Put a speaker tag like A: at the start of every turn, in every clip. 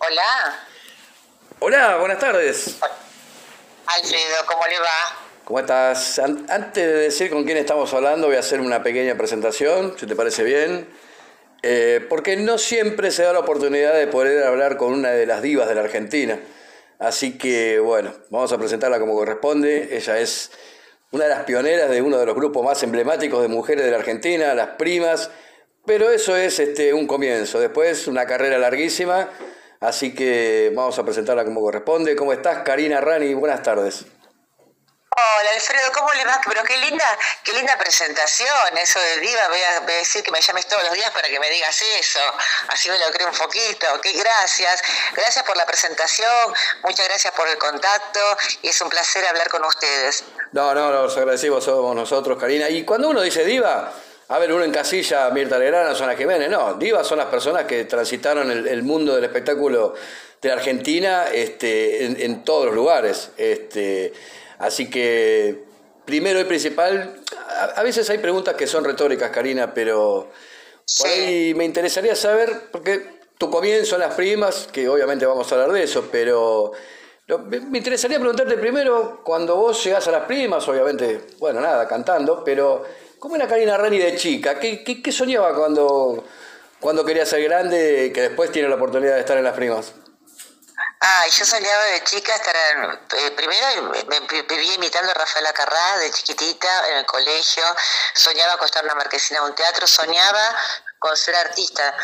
A: Hola,
B: Hola, buenas tardes.
A: Alfredo, ¿cómo le va?
B: ¿Cómo estás? Antes de decir con quién estamos hablando, voy a hacer una pequeña presentación, si te parece bien. Porque no siempre se da la oportunidad de poder hablar con una de las divas de la Argentina. Así que, bueno, vamos a presentarla como corresponde. Ella es una de las pioneras de uno de los grupos más emblemáticos de mujeres de la Argentina, Las Primas. Pero eso es un comienzo. Después, una carrera larguísima. Así que vamos a presentarla como corresponde. ¿Cómo estás, Karina Rani? Buenas tardes.
A: Hola, Alfredo, ¿cómo le va? Pero qué linda presentación, eso de diva. Voy a decir que me llames todos los días para que me digas eso. Así me lo creo un poquito. Qué gracias. Gracias por la presentación, muchas gracias por el contacto y es un placer hablar con ustedes.
B: No, no, los agradecimos somos nosotros, Karina. Y cuando uno dice diva, a ver, uno encasilla a Mirta Legrand, a Susana Jiménez. No, divas son las personas que transitaron el mundo del espectáculo de la Argentina en todos los lugares. Así que, primero y principal, a veces hay preguntas que son retóricas, Karina, pero por
A: Sí.
B: ahí me interesaría saber, porque tu comienzo en Las Primas, que obviamente vamos a hablar de eso, pero me interesaría preguntarte primero, cuando vos llegás a Las Primas, obviamente, bueno, nada, cantando, pero ¿cómo era Karina Rani de chica? ¿Qué soñaba cuando quería ser grande, que después tiene la oportunidad de estar en Las Primas?
A: Yo soñaba de chica estar primero me vivía imitando a Rafaela Carrá de chiquitita en el colegio, soñaba con estar en una marquesina de un teatro, soñaba con ser artista.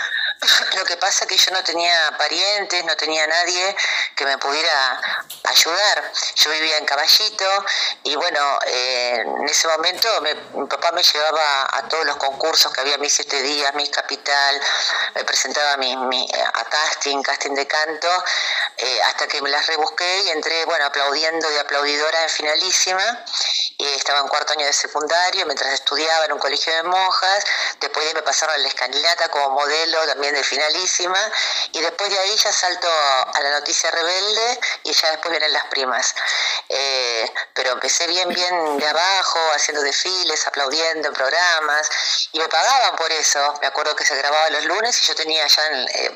A: Lo que pasa es que yo no tenía parientes, no tenía nadie que me pudiera ayudar. Yo vivía en Caballito y bueno, en ese momento mi papá me llevaba a todos los concursos que había, mis 7 días, Miss Capital, me presentaba a casting de canto, hasta que me las rebusqué y entré, bueno, aplaudiendo de aplaudidora en finalísima. Estaba en cuarto año de secundario mientras estudiaba en un colegio de monjas. Después de ahí me pasaron a la escalinata como modelo también de finalísima, y después de ahí ya salto a la noticia rebelde y ya después vienen Las Primas. Pero empecé bien de abajo, haciendo desfiles, aplaudiendo en programas, y me pagaban por eso. Me acuerdo que se grababa los lunes y yo tenía ya,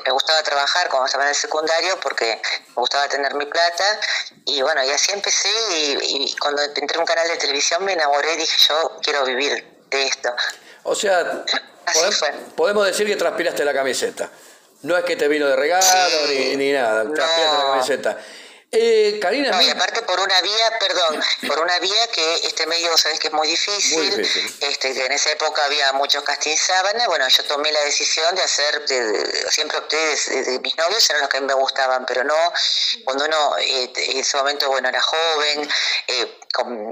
A: me gustaba trabajar cuando estaba en el secundario porque me gustaba tener mi plata, y bueno, y así empecé, y cuando entré a un canal de televisión me enamoré y dije, yo quiero vivir de esto.
B: O sea,
A: Así fue.
B: podemos decir que transpiraste la camiseta. No es que te vino de regalo
A: Sí,
B: ni nada, transpiraste la
A: no,
B: camiseta. Karina, es
A: no, y aparte por una vía, perdón, por una vía que este medio, sabes que es muy
B: muy
A: difícil,
B: difícil.
A: que en esa época había muchos casting sábana. Bueno, yo tomé la decisión de hacer, siempre opté de mis novios, eran los que a mí me gustaban, pero no, cuando uno en ese momento, bueno, era joven,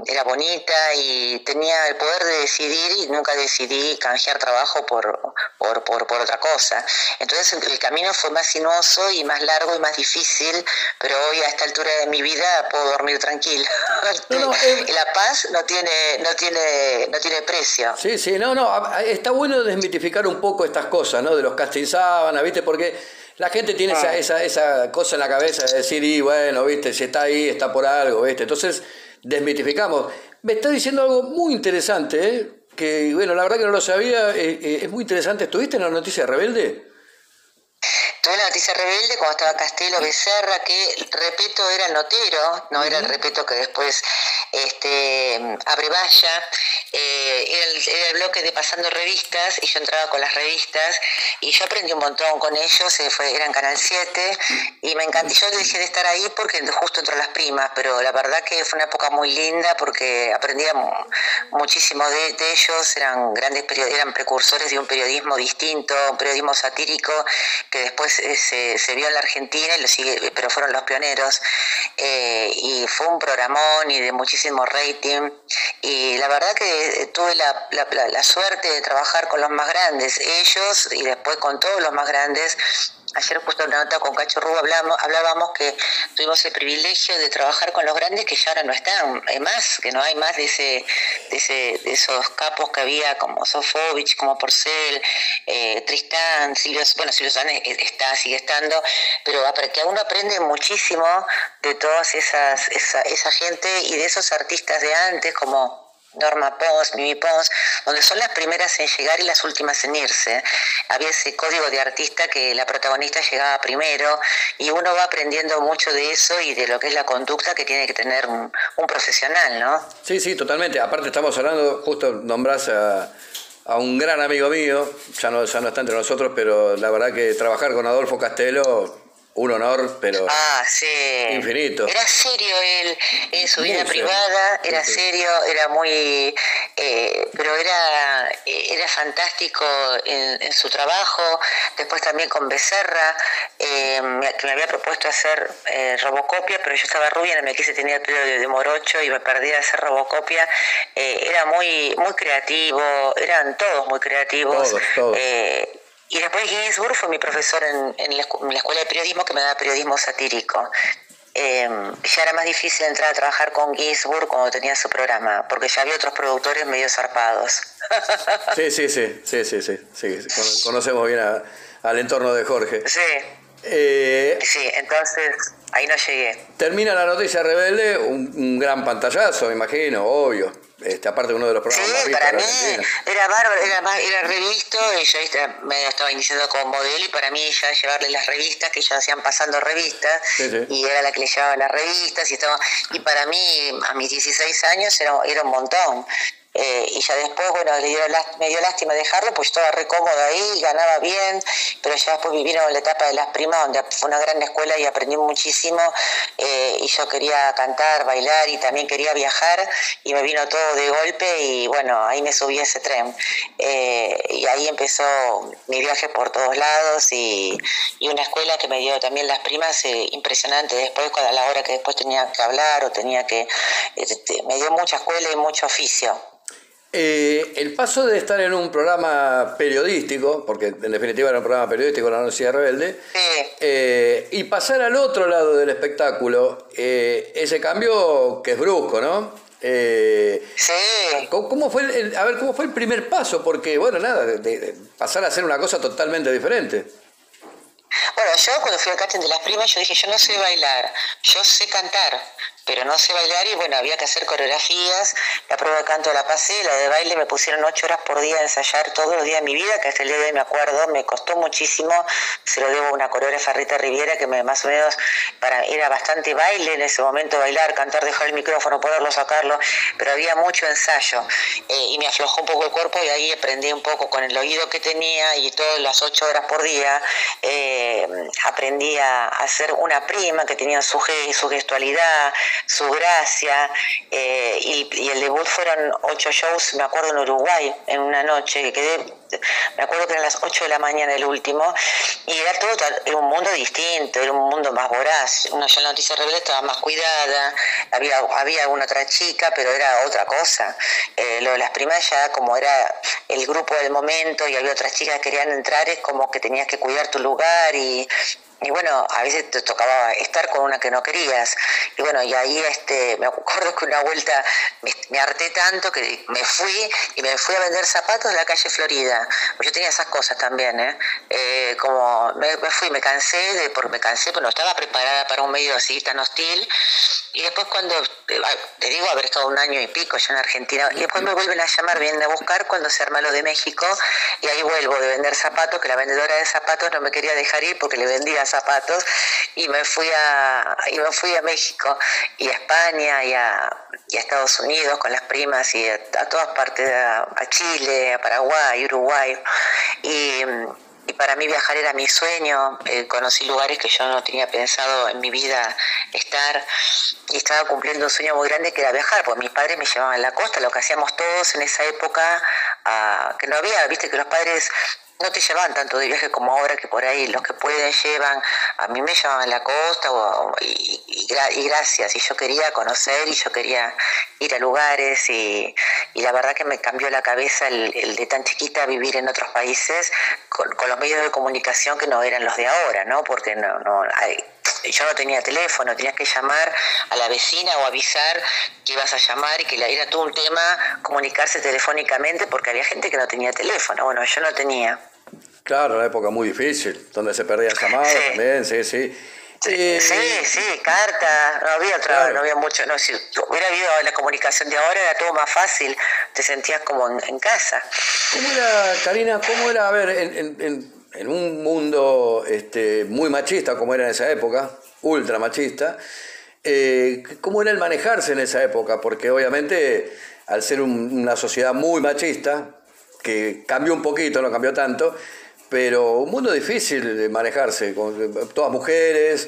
A: era bonita y tenía el poder de decidir, y nunca decidí canjear trabajo por otra cosa. Entonces el camino fue más sinuoso y más largo y más difícil, pero hoy a esta altura de mi vida puedo dormir tranquila.
B: No, no,
A: Y la paz no tiene precio.
B: sí, sí, no, no, está bueno desmitificar un poco estas cosas, ¿no? De los casting sábana, ¿viste? Porque la gente tiene
A: Ah.
B: esa cosa en la cabeza de decir, y bueno, ¿viste? Si está ahí, está por algo, ¿viste? Entonces, desmitificamos. Me está diciendo algo muy interesante, ¿eh? Que, bueno, la verdad que no lo sabía, es muy interesante. ¿Estuviste en la noticia Rebelde?
A: Tuve la noticia rebelde cuando estaba Castelo Becerra, que Repeto era el notero, no era el
B: Ujú.
A: Repeto que después abre valla. Era el bloque de pasando revistas y yo entraba con las revistas y yo aprendí un montón con ellos. Era en Canal 7 y me encantó. Yo dejé de estar ahí porque justo entró Las Primas, pero la verdad que fue una época muy linda porque aprendía muchísimo de ellos. Eran precursores de un periodismo distinto, un periodismo satírico que después se vio en la Argentina y lo sigue, pero fueron los pioneros. Y fue un programón y de muchísimo rating, y la verdad que tuve la suerte de trabajar con los más grandes, ellos, y después con todos los más grandes. Ayer justo en una nota con Cacho Rubio hablábamos que tuvimos el privilegio de trabajar con los grandes que ya ahora no están, más, que no hay más de esos capos que había, como Sofovich, como Porcel, Tristán, Silvio Sánchez sigue estando, pero para que uno aprende muchísimo de todas esa gente y de esos artistas de antes, como Norma Pons, Mimi Pons, donde son las primeras en llegar y las últimas en irse. Había ese código de artista que la protagonista llegaba primero y uno va aprendiendo mucho de eso y de lo que es la conducta que tiene que tener un profesional, ¿no?
B: Sí, sí, totalmente. Aparte estamos hablando, justo nombrás a un gran amigo mío, ya no está entre nosotros, pero la verdad que trabajar con Adolfo Castello, un honor, pero
A: sí.
B: infinito.
A: Era serio él en su vida privada, era serio, era muy... pero era fantástico en su trabajo. Después también con Becerra, que me había propuesto hacer Robocopia, pero yo estaba rubia, no me quise tener el pelo de morocho y me perdí de hacer Robocopia. Era muy, muy creativo, eran todos muy creativos.
B: Todos.
A: Y después Ginsburg fue mi profesor en la escuela de periodismo, que me daba periodismo satírico. Ya era más difícil entrar a trabajar con Ginsburg cuando tenía su programa, porque ya había otros productores medio zarpados.
B: Sí. Conocemos bien al entorno de Jorge.
A: Sí, entonces ahí no llegué.
B: Termina La Noticia Rebelde, un gran pantallazo, me imagino, obvio. Aparte uno de los programas más vistos
A: para
B: de
A: mí
B: Argentina.
A: era bárbaro, era revisto, yo me estaba iniciando como modelo y para mí ya llevarle las revistas, que ya hacían pasando revistas, y era la que le llevaba las revistas, y para mí a mis 16 años era un montón. Y ya después, bueno, me dio lástima dejarlo, pues yo estaba re cómoda ahí, ganaba bien, pero ya después vivieron la etapa de las primas, donde fue una gran escuela y aprendí muchísimo, y yo quería cantar, bailar y también quería viajar, y me vino todo de golpe y bueno, ahí me subí a ese tren. Y ahí empezó mi viaje por todos lados y una escuela que me dio también las primas, impresionante. Después, a la hora que después tenía que hablar o tenía que... me dio mucha escuela y mucho oficio.
B: El paso de estar en un programa periodístico, porque en definitiva era un programa periodístico, La Noticia Rebelde, y pasar al otro lado del espectáculo, ese cambio que es brusco, ¿no? ¿Cómo fue el primer paso? Porque, bueno, nada, de pasar a hacer una cosa totalmente diferente.
A: Bueno, yo cuando fui al casting de las primas, yo dije, yo no sé bailar, yo sé cantar, pero no sé bailar, y bueno, había que hacer coreografías. La prueba de canto la pasé, la de baile me pusieron 8 horas por día a ensayar todos los días de mi vida, que hasta el día de hoy me acuerdo, me costó muchísimo, se lo debo a una coreógrafa, Rita Riviera, que más o menos era bastante baile en ese momento, bailar, cantar, dejar el micrófono, poderlo, sacarlo, pero había mucho ensayo, y me aflojó un poco el cuerpo, y ahí aprendí un poco con el oído que tenía, y todas las 8 horas por día, aprendí a hacer una prima que tenía su gestualidad, su gracia, y el debut fueron 8 shows, me acuerdo, en Uruguay, en una noche que quedé, me acuerdo que eran las 8 de la mañana el último, y era un mundo distinto, era un mundo más voraz. Yo en La Noticia Rebelde estaba más cuidada, había alguna otra chica, pero era otra cosa. Lo de las primas ya, como era el grupo del momento y había otras chicas que querían entrar, es como que tenías que cuidar tu lugar y bueno, a veces te tocaba estar con una que no querías. Y bueno, y ahí me acuerdo que una vuelta me harté tanto que me fui a vender zapatos en la calle Florida. Pues yo tenía esas cosas también, como me cansé, porque no estaba preparada para un medio así tan hostil. Y después cuando, te digo, haber estado 1 año y pico yo en Argentina, y después me vuelven a llamar, vienen a buscar cuando se arma lo de México, y ahí vuelvo de vender zapatos, que la vendedora de zapatos no me quería dejar ir porque le vendía zapatos, y me fui a México y a España y a Estados Unidos con las primas y a todas partes, a Chile, a Paraguay, Uruguay, y para mí viajar era mi sueño. Conocí lugares que yo no tenía pensado en mi vida estar, y estaba cumpliendo un sueño muy grande, que era viajar, porque mis padres me llevaban a la costa, lo que hacíamos todos en esa época, que no había, viste que los padres no te llevaban tanto de viaje como ahora, que por ahí los que pueden llevan. A mí me llevaban a la costa y gracias, y yo quería conocer y yo quería ir a lugares, y la verdad que me cambió la cabeza el de tan chiquita vivir en otros países con los medios de comunicación que no eran los de ahora, ¿no? Porque yo no tenía teléfono, tenías que llamar a la vecina o avisar que ibas a llamar, y que era todo un tema comunicarse telefónicamente, porque había gente que no tenía teléfono. Bueno, yo no tenía.
B: Claro, una época muy difícil, donde se perdían llamadas también, sí.
A: Sí, carta, no había otra, claro. No había mucho, no, si hubiera habido la comunicación de ahora era todo más fácil, te sentías como en casa.
B: ¿Cómo era, Karina, a ver, en un mundo muy machista como era en esa época, ultra machista, cómo era el manejarse en esa época? Porque obviamente al ser una sociedad muy machista, que cambió un poquito, no cambió tanto, pero un mundo difícil de manejarse, con todas mujeres,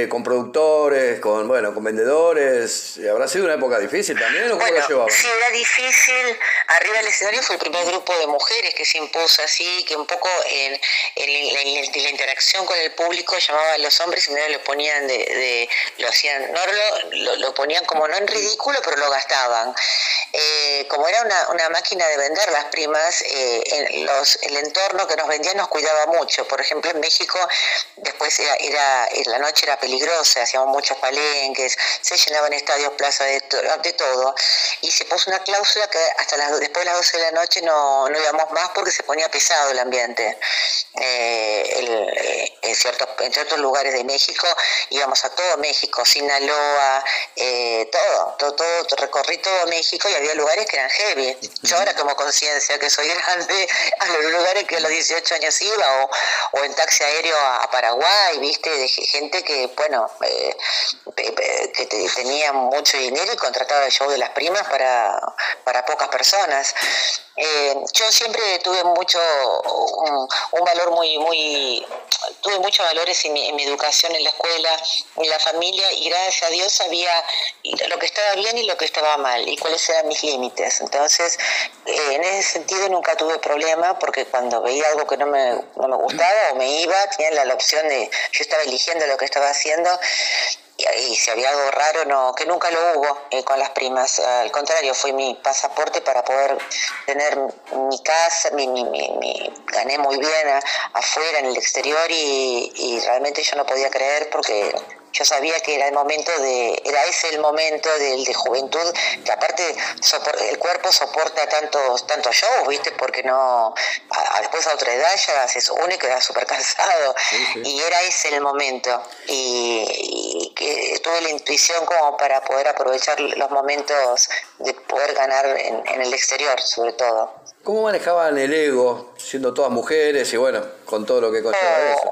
B: con productores, con vendedores. ¿Habrá sido una época difícil también o cómo lo llevaban?
A: Sí, era difícil. Arriba del escenario fue el primer grupo de mujeres que se impuso así, que un poco en la interacción con el público llamaban a los hombres y medio lo ponían lo hacían, no lo ponían como no en ridículo, pero lo gastaban. Como era una máquina de vender las primas, el entorno que nos vendían nos cuidaba mucho. Por ejemplo, en México después la noche era peligrosa, hacíamos muchos palenques, se llenaban estadios, plazas, de todo, y se puso una cláusula que hasta después de las 12 de la noche no íbamos más porque se ponía pesado el ambiente. En ciertos lugares de México íbamos a todo México, Sinaloa, todo, recorrí todo México y había lugares que eran heavy. Yo ahora tomo conciencia que soy grande, a los lugares que a los 18 años iba, o en taxi aéreo a Paraguay, viste, de gente que, que tenía mucho dinero y contrataba el show de las primas para pocas personas. Yo siempre tuve un valor tuve muchos valores en mi educación en la escuela, en la familia, y gracias a Dios sabía lo que estaba bien y lo que estaba mal y cuáles eran mis límites. Entonces, en ese sentido nunca tuve problema, porque cuando veía algo que no me gustaba o me iba, tenía la opción de, yo estaba eligiendo lo que estaba haciendo. Y si había algo raro, no, que nunca lo hubo con las primas. Al contrario, fue mi pasaporte para poder tener mi casa, gané muy bien afuera, en el exterior, y realmente yo no podía creer, porque yo sabía que era ese el momento de juventud, que aparte el cuerpo soporta tantos shows, ¿viste? Porque después a otra edad ya haces uno y quedas súper cansado. Sí. Y era ese el momento. Y que tuve la intuición como para poder aprovechar los momentos de poder ganar en el exterior, sobre todo.
B: ¿Cómo manejaban el ego, siendo todas mujeres y con todo lo que conlleva eso?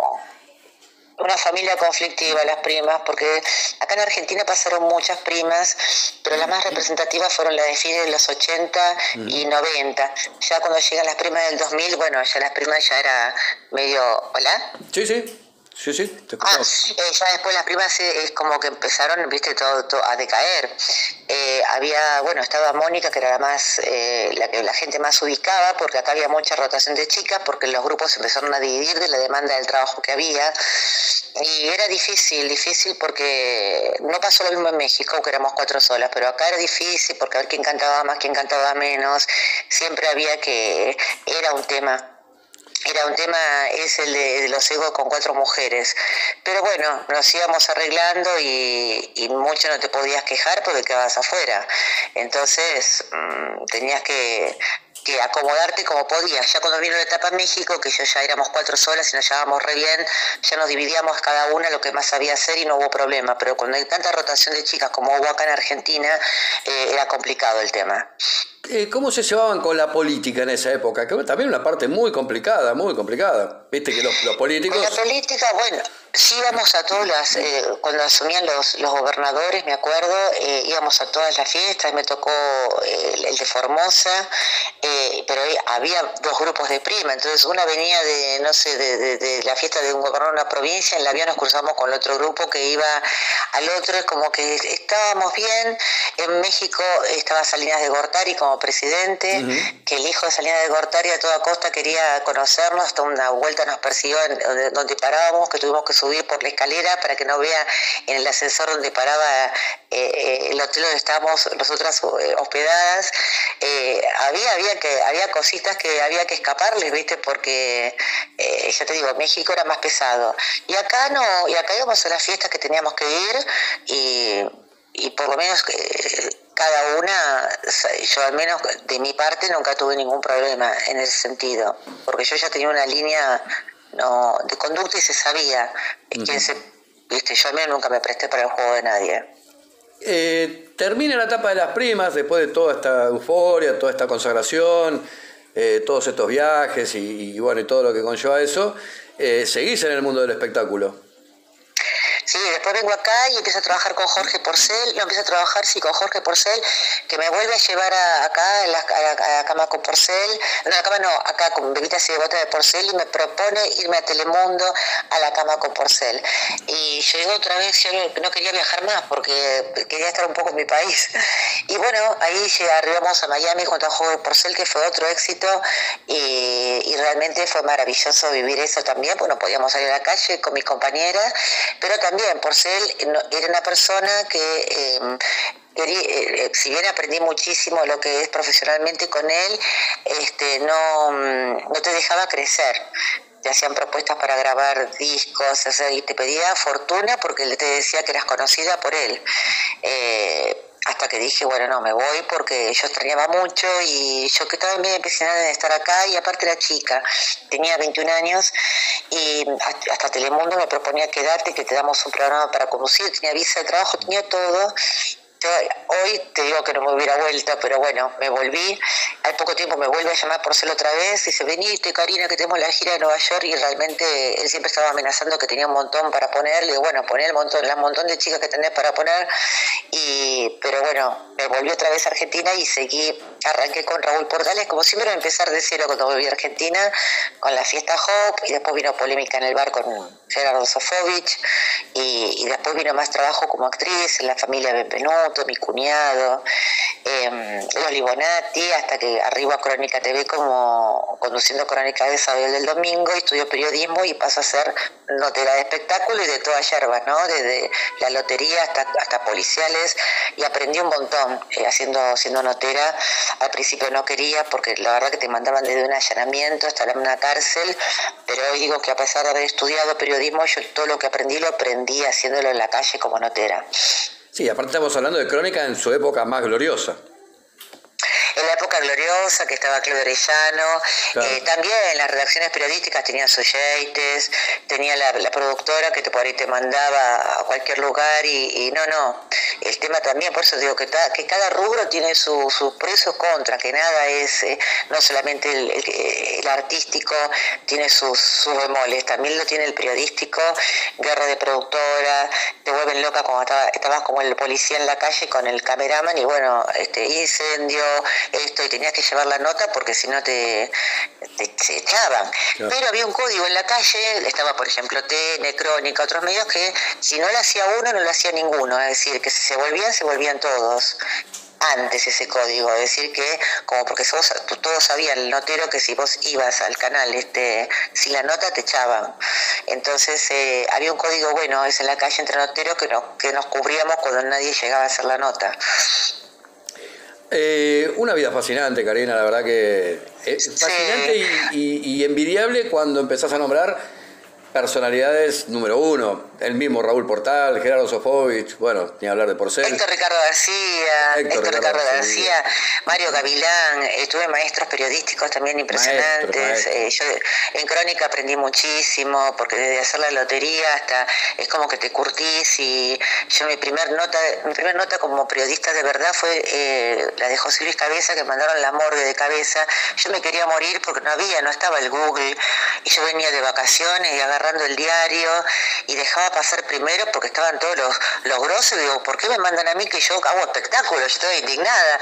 A: Una familia conflictiva, las primas, porque acá en Argentina pasaron muchas primas, pero las más representativas fueron las de fines de los 80 y 90. Ya cuando llegan las primas del 2000, ya las primas ya era medio... ¿Hola?
B: Sí, te escuchamos.
A: Ya después las primas es como que empezaron, viste, todo a decaer. Estaba Mónica, que era la que la gente más ubicaba, porque acá había mucha rotación de chicas, porque los grupos empezaron a dividir de la demanda del trabajo que había. Y era difícil porque no pasó lo mismo en México, que éramos 4 solas, pero acá era difícil porque a ver quién cantaba más, quién cantaba menos. Siempre era un tema es el de los egos con 4 mujeres, pero nos íbamos arreglando y mucho no te podías quejar porque quedabas afuera. Entonces tenías que acomodarte como podías. Ya cuando vino la etapa en México, que ya éramos 4 solas y nos llevábamos re bien, ya nos dividíamos cada una lo que más sabía hacer y no hubo problema. Pero cuando hay tanta rotación de chicas como hubo acá en Argentina, era complicado el tema.
B: ¿Cómo se llevaban con la política en esa época? Que también una parte muy complicada. Viste que los políticos...
A: Con la política, sí íbamos a todas cuando asumían los gobernadores, me acuerdo, íbamos a todas las fiestas. Me tocó el de Formosa, pero había 2 grupos de prima, entonces una venía de la fiesta de un gobernador de una provincia, en el avión nos cruzamos con el otro grupo que iba al otro, es como que estábamos bien. En México estaba Salinas de Gortari como presidente, que el hijo de Salinas de Gortari a toda costa quería conocernos, hasta una vuelta nos persiguió donde parábamos, que tuvimos que subir por la escalera para que no vea en el ascensor donde paraba el hotel donde estábamos nosotras hospedadas. Había cositas que había que escaparles, ¿viste? Porque ya te digo, México era más pesado. Y acá no, y acá íbamos a las fiestas que teníamos que ir, y por lo menos cada una, yo al menos de mi parte nunca tuve ningún problema en ese sentido, porque yo ya tenía una línea de conducta y se sabía ¿viste? Yo al menos nunca me presté para el juego de nadie.
B: Termina la etapa de las primas, después de toda esta euforia, toda esta consagración, todos estos viajes y bueno, y todo lo que conlleva eso. Seguís en el mundo del espectáculo.
A: Sí, después vengo acá y empiezo a trabajar con Jorge Porcel, empiezo a trabajar, sí, con Jorge Porcel, que me vuelve a llevar acá a la cama con Porcel, no, a la cama no, acá con bebitas y botas de Porcel, y me propone irme a Telemundo a la cama con Porcel. Y yo digo otra vez, yo no quería viajar más porque quería estar un poco en mi país. Y bueno, ahí arribamos a Miami junto a Jorge Porcel, que fue otro éxito, y realmente fue maravilloso vivir eso también, porque no podíamos salir a la calle con mis compañeras, pero también Porcel era una persona que si bien aprendí muchísimo lo que es profesionalmente con él, no te dejaba crecer. Te hacían propuestas para grabar discos, y te pedía fortuna porque él te decía que eras conocida por él. Hasta que dije, bueno, no, me voy porque yo extrañaba mucho y yo que estaba bien empecinada en estar acá, y aparte era chica, tenía 21 años y hasta Telemundo me proponía quedarte, que te damos un programa para conducir, tenía visa de trabajo, tenía todo. Hoy te digo que no me hubiera vuelto, pero bueno, me volví. Al poco tiempo me vuelve a llamar Porcel otra vez, dice, venite Karina, que tenemos la gira de Nueva York, y realmente él siempre estaba amenazando que tenía un montón para poner. Le digo, bueno, poné el montón de chicas que tenés para poner, pero bueno, me volví otra vez a Argentina y arranqué con Raúl Portales, como siempre, empezar de cero cuando volví a Argentina, con la fiesta Hope, y después vino Polémica en el Bar con Gerardo Sofovich, y después vino más trabajo como actriz en La Familia Benvenuto, Mi Cuñado, Los Libonati, hasta que arribo a Crónica TV como conduciendo Crónica de Sábado del Domingo, y estudio periodismo y paso a ser notera de espectáculo y de toda yerba, ¿no? Desde la lotería hasta policiales, y aprendí un montón siendo notera. Al principio no quería, porque la verdad que te mandaban desde un allanamiento hasta una cárcel, pero hoy digo que a pesar de haber estudiado periodismo, yo todo lo que aprendí lo aprendí haciéndolo en la calle como notera.
B: Sí, aparte estamos hablando de Crónica en su época más gloriosa.
A: En la época gloriosa que estaba Claudio Arellano, claro. También las redacciones periodísticas tenían sus yates, tenía la productora que por ahí te mandaba a cualquier lugar, y no, el tema también, por eso digo que cada rubro tiene sus pros y sus contras, que nada es, no solamente el artístico tiene sus bemoles, también lo tiene el periodístico, guerra de productora, te vuelven loca cuando estabas como el policía en la calle con el cameraman, y bueno, incendio, y tenías que llevar la nota porque si no te echaban. Claro. Pero había un código en la calle, estaba por ejemplo TN, Crónica, otros medios, que si no lo hacía uno, no lo hacía ninguno, es decir, que si se volvían todos. Antes ese código, es decir que, como porque todos sabían, el notero, que si vos ibas al canal sin la nota te echaban. Entonces había un código bueno es en la calle entre noteros que nos cubríamos cuando nadie llegaba a hacer la nota.
B: Una vida fascinante, Karina, la verdad que fascinante, sí. y envidiable cuando empezás a nombrar personalidades número uno, el mismo Raúl Portal, Gerardo Sofovich, bueno, ni hablar de Porcel.
A: Héctor Ricardo García, Mario Gavilán, tuve maestros periodísticos también impresionantes. Yo en Crónica aprendí muchísimo, porque desde hacer la lotería hasta es como que te curtís, y yo mi primer nota como periodista de verdad fue la de José Luis Cabeza, que mandaron la morgue de Cabeza. Yo me quería morir porque no estaba el Google, y yo venía de vacaciones y agarrando el diario y dejaba pasar primero porque estaban todos los grosos, y digo, ¿por qué me mandan a mí que yo hago espectáculos? Yo estaba indignada,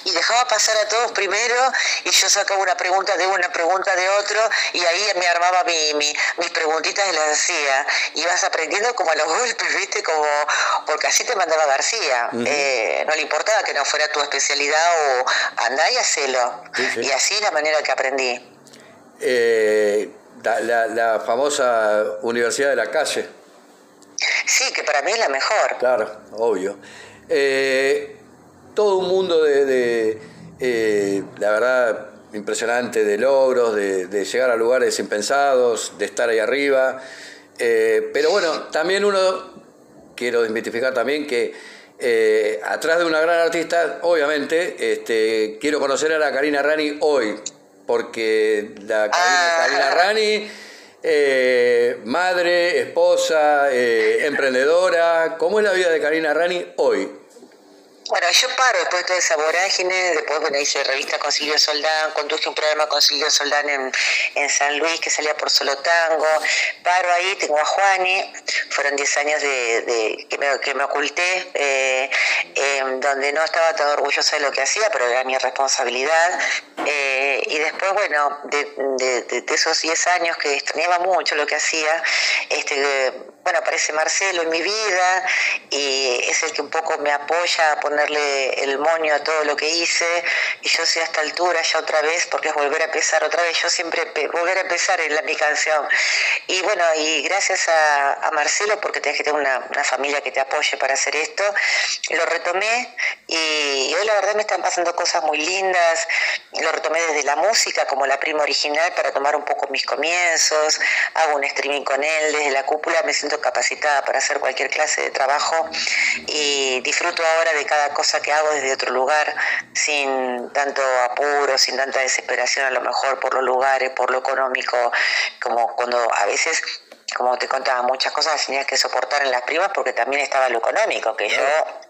A: y dejaba pasar a todos primero, y yo sacaba una pregunta de otro, y ahí me armaba mis preguntitas y las hacía, y vas aprendiendo como a los golpes, ¿viste? Porque así te mandaba García. Uh-huh. No le importaba que no fuera tu especialidad, o andá y hacelo. Sí. Y así es la manera que aprendí.
B: La famosa Universidad de la Calle.
A: Sí, que para mí es la mejor.
B: Claro, obvio. Todo un mundo la verdad, impresionante, de logros, de llegar a lugares impensados, de estar ahí arriba. Pero bueno, también quiero desmitificar también que atrás de una gran artista, obviamente, quiero conocer a la Karina Rani hoy, porque la Karina Rani madre, esposa, emprendedora. ¿Cómo es la vida de Karina Rani hoy?
A: Bueno, yo paro después de toda esa vorágine, después hice revista con Silvio Soldán, conduje un programa con Silvio Soldán en San Luis que salía por Solo Tango, paro ahí, tengo a Juani, fueron 10 años que me oculté, donde no estaba tan orgullosa de lo que hacía, pero era mi responsabilidad, y después, bueno, de esos 10 años que extrañaba mucho lo que hacía, bueno, aparece Marcelo en mi vida y es el que un poco me apoya a ponerle el moño a todo lo que hice, y yo sé a esta altura ya otra vez, porque es volver a empezar otra vez, yo siempre volver a empezar en mi canción. Y bueno, y gracias a Marcelo, porque tenés que tener una familia que te apoye para hacer esto, lo retomé y hoy la verdad me están pasando cosas muy lindas. Lo retomé desde la música como La Prima original para tomar un poco mis comienzos, hago un streaming con él desde la cúpula, me siento capacitada para hacer cualquier clase de trabajo y disfruto ahora de cada cosa que hago desde otro lugar, sin tanto apuro, sin tanta desesperación a lo mejor por los lugares, por lo económico, como cuando a veces, como te contaba, muchas cosas tenías que soportar en Las Primas porque también estaba lo económico, que yo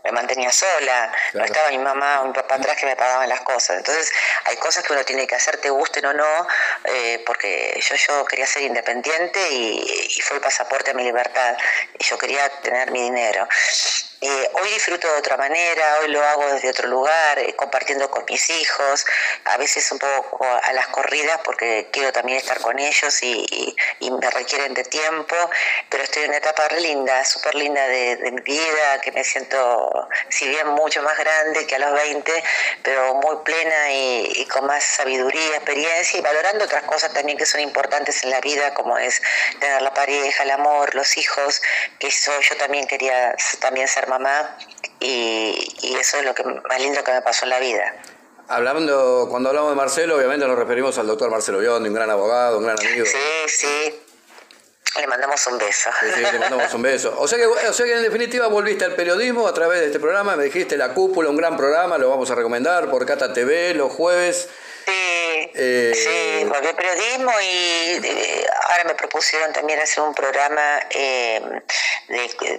A: me mantenía sola, no estaba mi mamá o mi papá atrás que me pagaban las cosas. Entonces hay cosas que uno tiene que hacer, te gusten o no, porque yo quería ser independiente y fue el pasaporte a mi libertad, y yo quería tener mi dinero. Hoy disfruto de otra manera, hoy lo hago desde otro lugar, compartiendo con mis hijos, a veces un poco a las corridas porque quiero también estar con ellos y me requieren de tiempo, pero estoy en una etapa re linda, súper linda de mi vida, que me siento, si bien mucho más grande que a los 20, pero muy plena y con más sabiduría, experiencia y valorando otras cosas también que son importantes en la vida, como es tener la pareja, el amor, los hijos, que yo también quería también ser mamá y eso es lo que más lindo que me pasó en la vida.
B: Cuando hablamos de Marcelo, obviamente nos referimos al doctor Marcelo Biondi, un gran abogado, un gran amigo.
A: Sí. Le mandamos un beso.
B: Sí, le mandamos un beso. O sea que en definitiva volviste al periodismo a través de este programa, me dijiste La Cúpula, un gran programa, lo vamos a recomendar por Cata TV los jueves.
A: Sí, volví al periodismo y ahora me propusieron también hacer un programa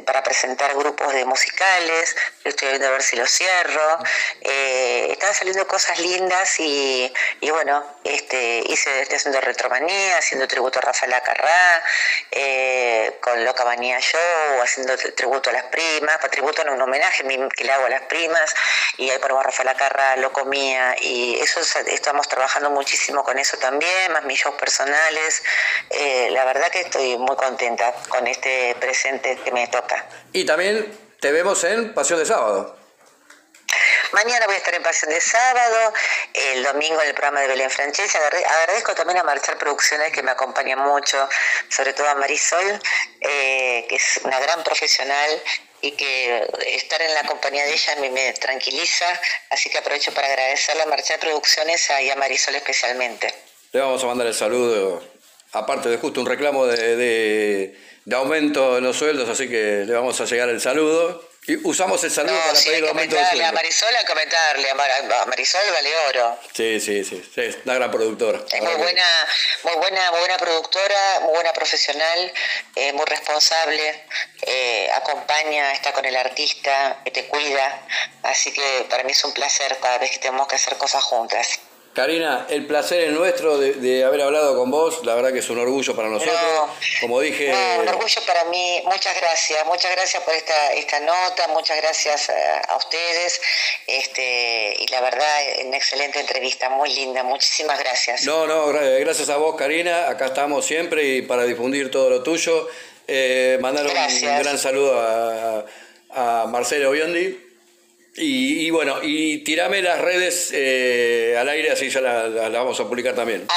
A: para presentar grupos de musicales. Estoy viendo a ver si lo cierro. Están saliendo cosas lindas y bueno, estoy haciendo Retromanía, haciendo tributo a Rafael Acarrá, con Loca Manía Show, haciendo tributo a las primas, tributo en un homenaje que le hago a las primas, y ahí ponemos a Rafael Acarrá, Loco Mía, y eso estamos trabajando muchísimo con eso también, más mis shows personales. La verdad que estoy muy contenta con este presente que me toca.
B: Y también te vemos en Pasión de Sábado.
A: Mañana voy a estar en Pasión de Sábado, el domingo en el programa de Belén Francesi. Agradezco también a Marchal Producciones, que me acompaña mucho, sobre todo a Marisol, que es una gran profesional y que estar en la compañía de ella me tranquiliza, así que aprovecho para agradecerle a Marchal Producciones y a Marisol especialmente.
B: Le vamos a mandar el saludo, aparte de justo un reclamo de aumento en los sueldos, así que le vamos a llegar el saludo. Y usamos el saludo para pedir aumento de sueldo.
A: A comentarle, a Marisol vale oro.
B: Sí, es una gran productora.
A: Es muy buena productora, muy buena profesional, muy responsable, acompaña, está con el artista, que te cuida, así que para mí es un placer cada vez que tenemos que hacer cosas juntas.
B: Karina, el placer es nuestro de haber hablado con vos, la verdad que es un orgullo para nosotros. Como dije...
A: un orgullo para mí, muchas gracias por esta nota, muchas gracias a ustedes, y la verdad, una excelente entrevista, muy linda, muchísimas gracias.
B: Gracias a vos, Karina, acá estamos siempre y para difundir todo lo tuyo. Mandar un gran saludo a Marcelo Biondi. Y bueno, y tirame las redes al aire, así ya la vamos a publicar también.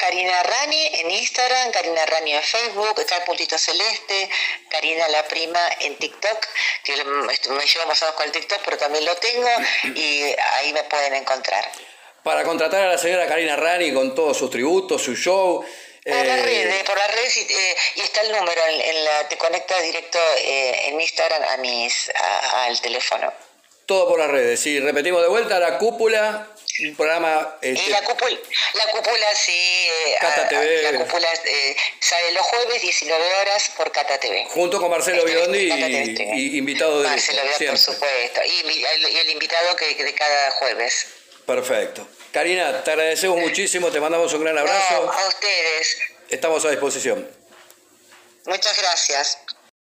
A: @Karina Rani en Instagram, Karina Rani en Facebook, está el puntito celeste, Karina la Prima en TikTok, que me llevo más o menos con el TikTok, pero también lo tengo y ahí me pueden encontrar.
B: Para contratar a la señora Karina Rani con todos sus tributos, su show...
A: Por las redes y está el número, te conecta directo en Instagram al teléfono.
B: Todo por las redes. Y repetimos de vuelta, La Cúpula, un programa...
A: La cúpula, sí.
B: Cata TV.
A: La cúpula sale los jueves, 19 horas, por Cata TV.
B: Junto con Marcelo Biondi y invitado de
A: Marcelo Biondi, por supuesto. Y el invitado de cada jueves.
B: Perfecto. Karina, te agradecemos muchísimo, te mandamos un gran abrazo.
A: No, a ustedes.
B: Estamos a disposición.
A: Muchas gracias.